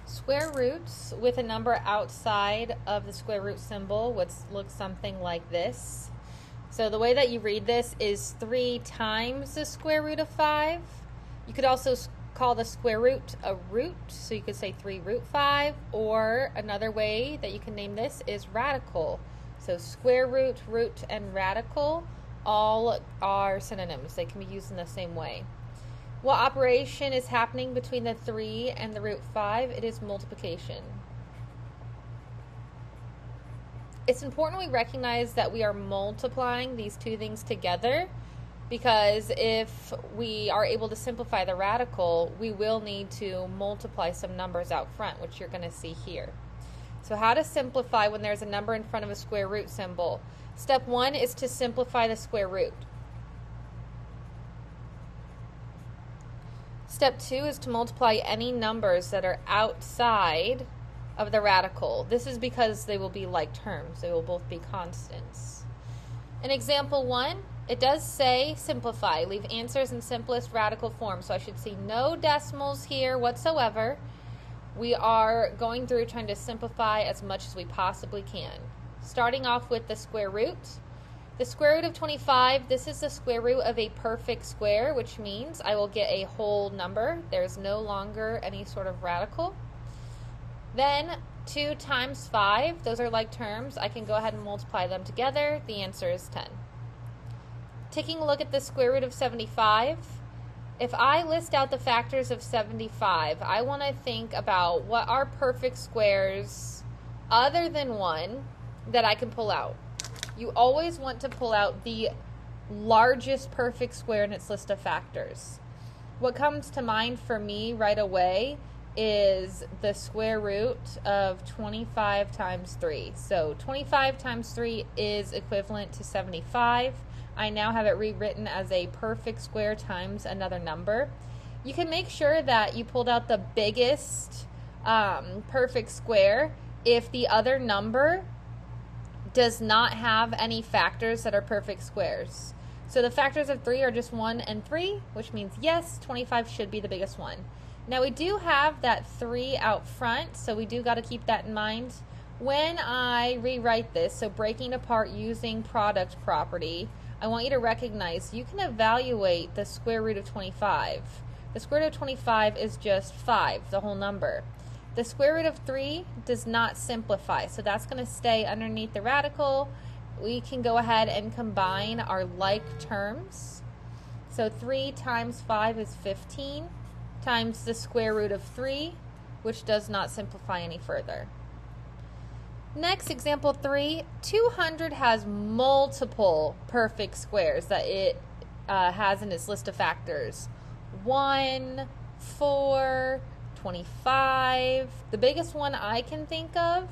Square roots with a number outside of the square root symbol would look something like this. So the way that you read this is 3 times the square root of 5. You could also call the square root a root, so you could say 3 root 5, or another way that you can name this is radical. So square root, root, and radical all are synonyms. They can be used in the same way. What operation is happening between the 3 and the root 5? It is multiplication. It's important we recognize that we are multiplying these two things together, because if we are able to simplify the radical, we will need to multiply some numbers out front, which you're going to see here. So how to simplify when there's a number in front of a square root symbol? Step 1 is to simplify the square root. Step 2 is to multiply any numbers that are outside of the radical. This is because they will be like terms. They will both be constants. In example 1, it does say simplify. Leave answers in simplest radical form. So I should see no decimals here whatsoever. We are going through trying to simplify as much as we possibly can. Starting off with the square root. The square root of 25, this is the square root of a perfect square, which means I will get a whole number. There's no longer any sort of radical. Then 2 times 5, those are like terms. I can go ahead and multiply them together. The answer is 10. Taking a look at the square root of 75, if I list out the factors of 75, I want to think about what are perfect squares other than 1 that I can pull out. You always want to pull out the largest perfect square in its list of factors. What comes to mind for me right away is the square root of 25 times 3. So 25 times 3 is equivalent to 75. I now have it rewritten as a perfect square times another number. You can make sure that you pulled out the biggest perfect square if the other number does not have any factors that are perfect squares. So the factors of 3 are just 1 and 3, which means yes, 25 should be the biggest one. Now we do have that 3 out front, so we do got to keep that in mind. When I rewrite this, so breaking apart using product property, I want you to recognize you can evaluate the square root of 25. The square root of 25 is just 5, the whole number. The square root of 3 does not simplify, so that's going to stay underneath the radical. We can go ahead and combine our like terms. So 3 times 5 is 15, times the square root of 3, which does not simplify any further. Next, example 3, 200 has multiple perfect squares that it has in its list of factors. 1, 4, 25. The biggest one I can think of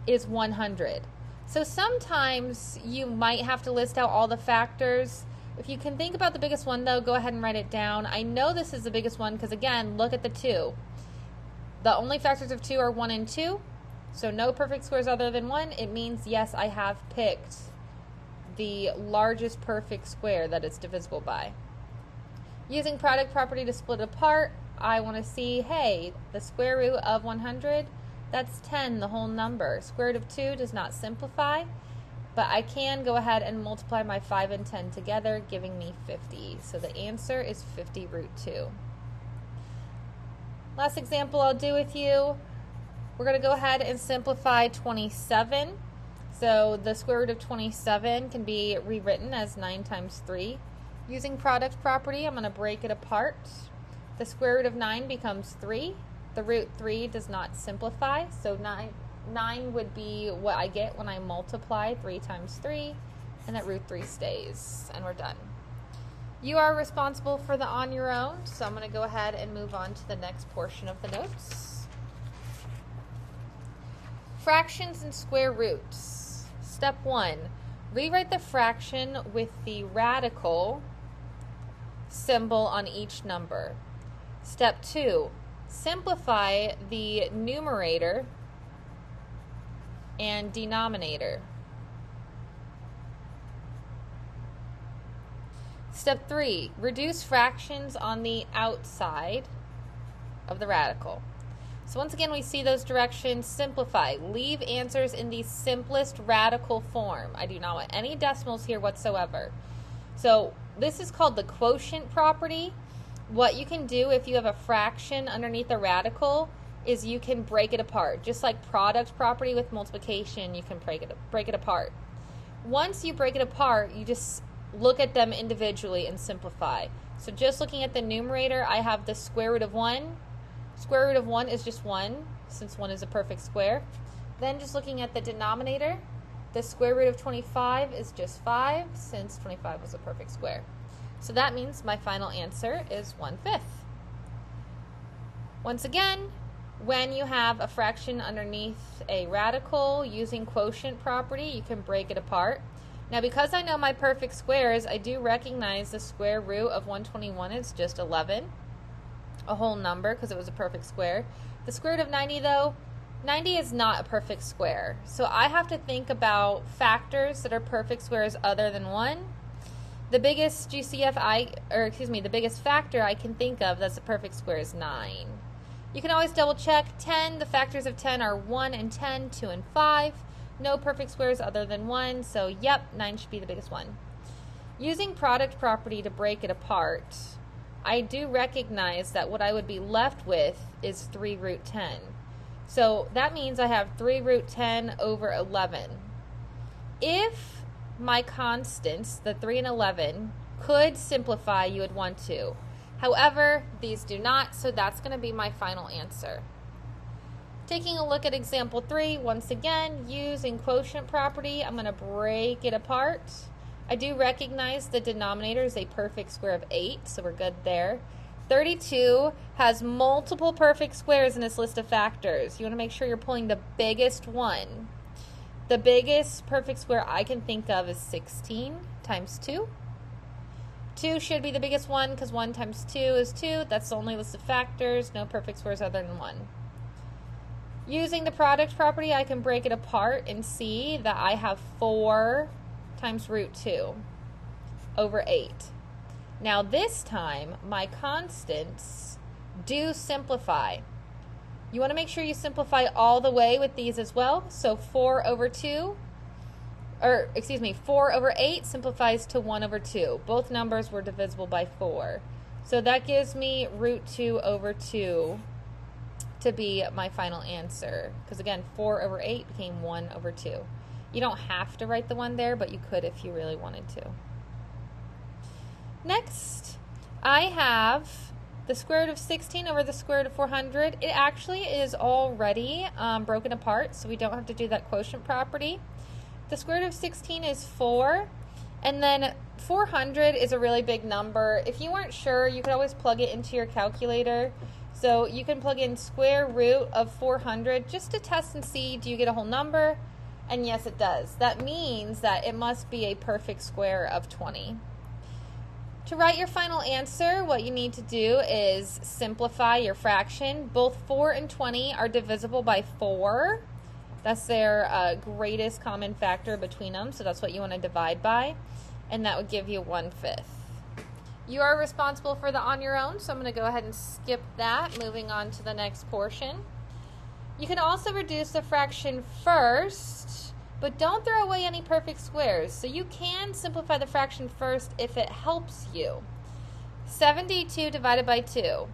is 100. So sometimes you might have to list out all the factors. If you can think about the biggest one, though, go ahead and write it down. I know this is the biggest one because, again, look at the 2. The only factors of 2 are 1 and 2. So no perfect squares other than 1. It means, yes, I have picked the largest perfect square that it's divisible by. Using product property to split apart, I want to see, hey, the square root of 100, that's 10, the whole number. Square root of 2 does not simplify, but I can go ahead and multiply my 5 and 10 together, giving me 50. So the answer is 50 root 2. Last example I'll do with you, we're going to go ahead and simplify 27. So the square root of 27 can be rewritten as 9 times 3. Using product property, I'm going to break it apart. The square root of 9 becomes 3. The root 3 does not simplify, so 9 would be what I get when I multiply 3 times 3, and that root 3 stays, and we're done. You are responsible for the on your own, so I'm going to go ahead and move on to the next portion of the notes. Fractions and square roots. Step 1, rewrite the fraction with the radical symbol on each number. Step 2, simplify the numerator and denominator. Step 3, reduce fractions on the outside of the radical. So once again, we see those directions. Simplify. Leave answers in the simplest radical form. I do not want any decimals here whatsoever. So this is called the quotient property. What you can do if you have a fraction underneath a radical is you can break it apart. Just like product property with multiplication, you can break it apart. Once you break it apart, you just look at them individually and simplify. So just looking at the numerator, I have the square root of 1. Square root of 1 is just 1, since 1 is a perfect square. Then just looking at the denominator, the square root of 25 is just 5, since 25 was a perfect square. So that means my final answer is 1/5. Once again, when you have a fraction underneath a radical, using quotient property, you can break it apart. Now, because I know my perfect squares, I do recognize the square root of 121 is just 11, a whole number because it was a perfect square. The square root of 90, though, 90 is not a perfect square. So I have to think about factors that are perfect squares other than 1. The biggest the biggest factor I can think of that's a perfect square is 9. You can always double check 10. The factors of 10 are 1 and 10, 2 and 5. No perfect squares other than 1, so yep, 9 should be the biggest one. Using product property to break it apart, I do recognize that what I would be left with is 3 root 10. So that means I have 3 root 10 over 11. If my constants, the 3 and 11, could simplify, you would want to. However, these do not, so that's going to be my final answer. Taking a look at example 3, once again, using quotient property, I'm going to break it apart. I do recognize the denominator is a perfect square of 8, so we're good there. 32 has multiple perfect squares in its list of factors. You want to make sure you're pulling the biggest one. The biggest perfect square I can think of is 16 times 2. 2 should be the biggest one because 1 times 2 is 2. That's the only list of factors. No perfect squares other than 1. Using the product property, I can break it apart and see that I have 4 times root 2 over 8. Now this time, my constants do simplify. You want to make sure you simplify all the way with these as well. So 4 over 8 simplifies to 1 over 2. Both numbers were divisible by 4. So that gives me root 2 over 2 to be my final answer. Because again, 4 over 8 became 1 over 2. You don't have to write the 1 there, but you could if you really wanted to. Next, I have the square root of 16 over the square root of 400. It actually is already broken apart, so we don't have to do that quotient property. The square root of 16 is 4, and then 400 is a really big number. If you weren't sure, you could always plug it into your calculator. So you can plug in square root of 400 just to test and see, do you get a whole number? And yes, it does. That means that it must be a perfect square of 20. To write your final answer, what you need to do is simplify your fraction. Both 4 and 20 are divisible by 4. That's their greatest common factor between them, so that's what you want to divide by, and that would give you 1/5. You are responsible for the on your own, so I'm going to go ahead and skip that, moving on to the next portion. You can also reduce the fraction first, but don't throw away any perfect squares. So you can simplify the fraction first if it helps you. 72 divided by 2.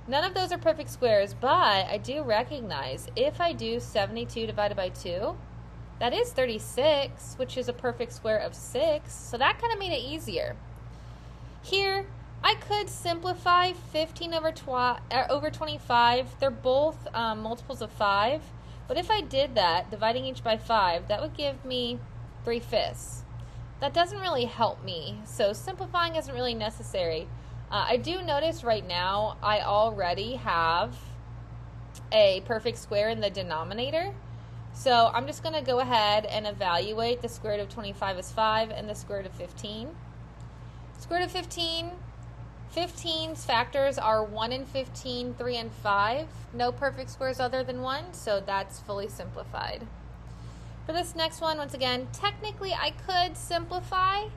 None of those are perfect squares, but I do recognize if I do 72 divided by 2, that is 36, which is a perfect square of 6. So that kind of made it easier. Here, I could simplify 15 over 25. They're both multiples of 5. But if I did that, dividing each by 5, that would give me 3/5. That doesn't really help me, so simplifying isn't really necessary. I do notice right now I already have a perfect square in the denominator. So I'm just going to go ahead and evaluate the square root of 25 as 5 and the square root of 15. Square root of 15, 15's factors are 1 and 15, 3 and 5. No perfect squares other than 1, so that's fully simplified. For this next one, once again, technically I could simplify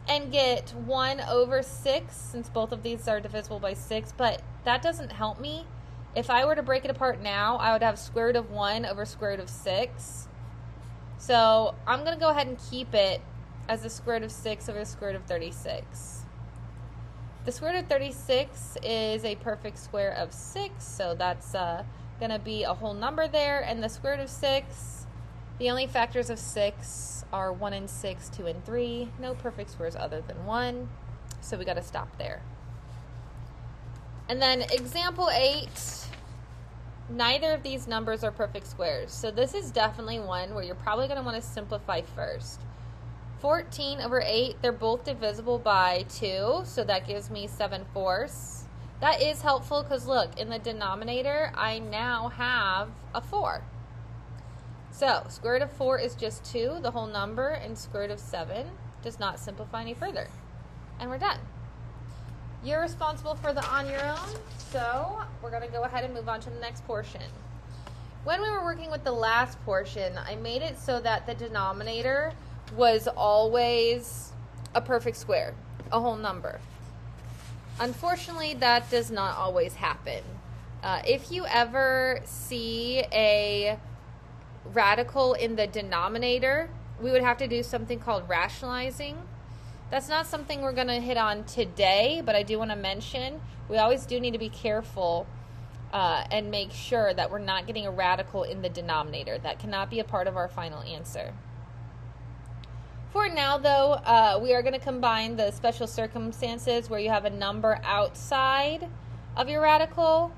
and get 1 over 6, since both of these are divisible by 6, but that doesn't help me. If I were to break it apart now, I would have square root of 1 over square root of 6. So I'm going to go ahead and keep it as the square root of 6 over the square root of 36. The square root of 36 is a perfect square of 6, so that's going to be a whole number there. And the square root of 6, the only factors of 6 are 1 and 6, 2 and 3. No perfect squares other than 1, so we got to stop there. And then example 8, neither of these numbers are perfect squares. So this is definitely one where you're probably going to want to simplify first. 14 over 8, they're both divisible by 2, so that gives me 7/4. That is helpful because look, in the denominator, I now have a 4. So square root of 4 is just 2, the whole number, and square root of 7 does not simplify any further. And we're done. You're responsible for the on your own, so we're going to go ahead and move on to the next portion. When we were working with the last portion, I made it so that the denominator was always a perfect square, a whole number. Unfortunately, that does not always happen. If you ever see a radical in the denominator, we would have to do something called rationalizing. That's not something we're going to hit on today, but I do want to mention we always do need to be careful and make sure that we're not getting a radical in the denominator. That cannot be a part of our final answer. For now, though, we are going to combine the special circumstances where you have a number outside of your radical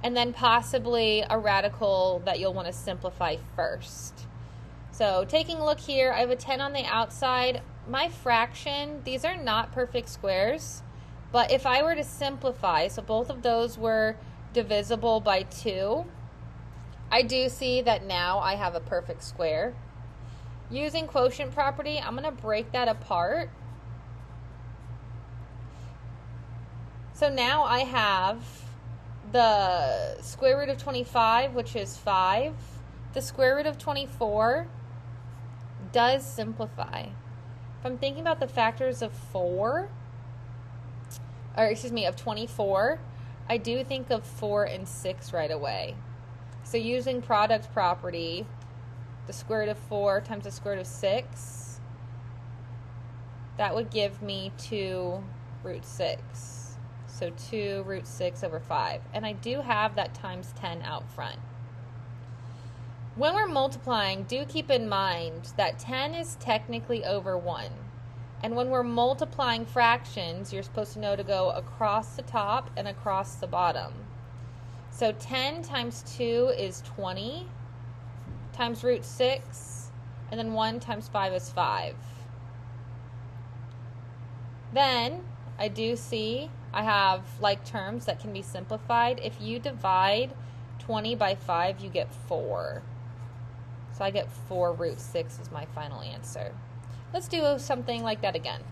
and then possibly a radical that you'll want to simplify first. So taking a look here, I have a 10 on the outside. My fraction, these are not perfect squares, but if I were to simplify, so both of those were divisible by 2, I do see that now I have a perfect square. Using quotient property, I'm going to break that apart. So now I have the square root of 25, which is 5. The square root of 24 does simplify. If I'm thinking about the factors of 24, I do think of 4 and 6 right away. So using product property, the square root of 4 times the square root of 6, that would give me 2 root 6. So 2 root 6 over 5. And I do have that times 10 out front. When we're multiplying, do keep in mind that 10 is technically over 1. And when we're multiplying fractions, you're supposed to know to go across the top and across the bottom. So 10 times 2 is 20 times root 6, and then 1 times 5 is 5. Then I do see I have like terms that can be simplified. If you divide 20 by 5, you get 4. So I get 4 root 6 is my final answer. Let's do something like that again.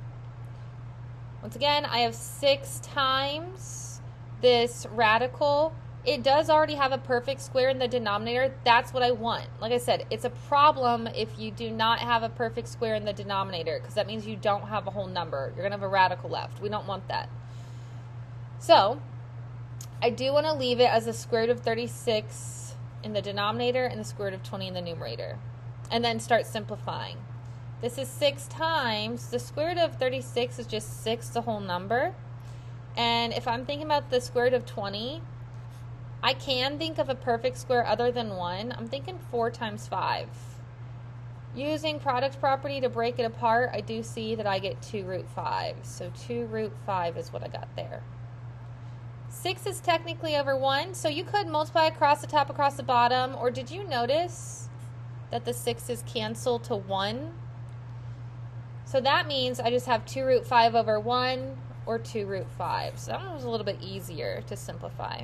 Once again, I have 6 times this radical. It does already have a perfect square in the denominator. That's what I want. Like I said, it's a problem if you do not have a perfect square in the denominator, because that means you don't have a whole number. You're going to have a radical left. We don't want that. So I do want to leave it as the square root of 36 in the denominator and the square root of 20 in the numerator, and then start simplifying. This is 6 times, the square root of 36 is just 6, the whole number. And if I'm thinking about the square root of 20, I can think of a perfect square other than 1. I'm thinking 4 times 5. Using product property to break it apart, I do see that I get 2 root 5. So 2 root 5 is what I got there. 6 is technically over 1, so you could multiply across the top, across the bottom, or did you notice that the 6's cancel to 1? So that means I just have 2 root 5 over 1, or 2 root 5. So that one was a little bit easier to simplify.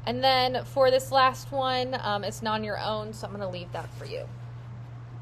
And then for this last one, it's not on your own, so I'm going to leave that for you.